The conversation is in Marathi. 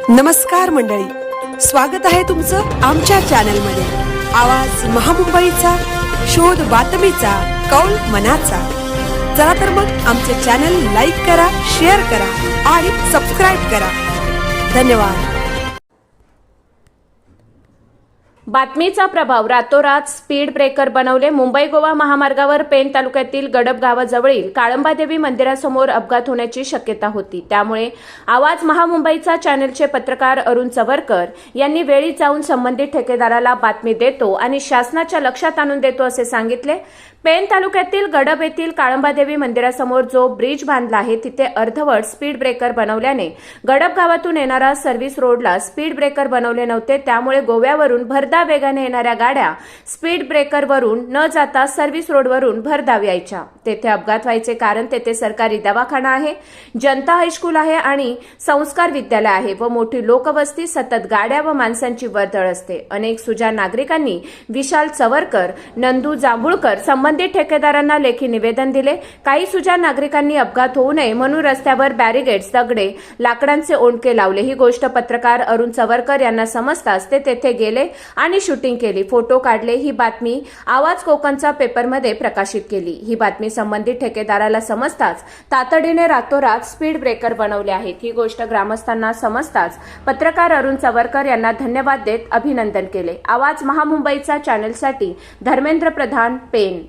नमस्कार मंडळी, स्वागत आहे तुमचं आमच्या चॅनलमध्ये। आवाज महामुंबईचा, शोध बातमीचा, कौल मनाचा। चला तर मग आमचे चॅनल लाईक करा, शेअर करा आणि सबस्क्राइब करा। धन्यवाद। बातमीचा प्रभाव, रातोरात स्पीड ब्रेकर बनवले। मुंबई गोवा महामार्गावर पेण तालुक्यातील गडब गावाजवळील काळंबादेवी मंदिरासमोर अपघात होण्याची शक्यता होती। त्यामुळे आवाज महामुंबईचा चॅनलचे पत्रकार अरुण चवरकर यांनी वेळी जाऊन संबंधित ठेकेदाराला बातमी देतो आणि शासनाच्या लक्षात आणून देतो असे सांगितले। पेण तालुक्यातील गडब येथील काळंबादेवी मंदिरासमोर जो ब्रिज बांधला आहे तिथे अर्धवट स्पीड ब्रेकर बनवल्याने गडब गावातून येणारा सर्व्हिस रोडला स्पीड ब्रेकर बनवले नव्हते। त्यामुळे गोव्यावरून भरधाव वेगाने येणाऱ्या गाड्या स्पीड ब्रेकरवरून न जाता सर्व्हिस रोडवरून भरधाव यायच्या। तेथे अपघात व्हायचे कारण तेथे सरकारी दवाखाना आहे, जनता हायस्कूल आहे आणि संस्कार विद्यालय आहे व मोठी लोकवस्ती, सतत गाड्या व माणसांची वर्दळ असते। अनेक सुजाण नागरिकांनी विशाल चवरकर, नंदू जांभूळकर संबंधित ठेकेदारांना लेखी निवेदन दिले। काही सुजाण नागरिकांनी अपघात होऊ नये म्हणून रस्त्यावर बॅरिगेड्स, दगडे, लाकडांचे ओंडके लावले। ही गोष्ट पत्रकार अरुण चवरकर यांना समजताच ते तेथे गेले आणि शूटिंग केली, फोटो काढले। ही बातमी आवाज कोकणचा पेपरमध्ये प्रकाशित केली। ही बातमी संबंधित ठेकेदाराला समजताच तातडीने रातोरात स्पीड ब्रेकर बनवले आहेत। ही गोष्ट ग्रामस्थांना समजताच पत्रकार अरुण चवरकर यांना धन्यवाद देत अभिनंदन केले। आवाज महामुंबईचा चॅनलसाठी धर्मेंद्र प्रधान, पेण।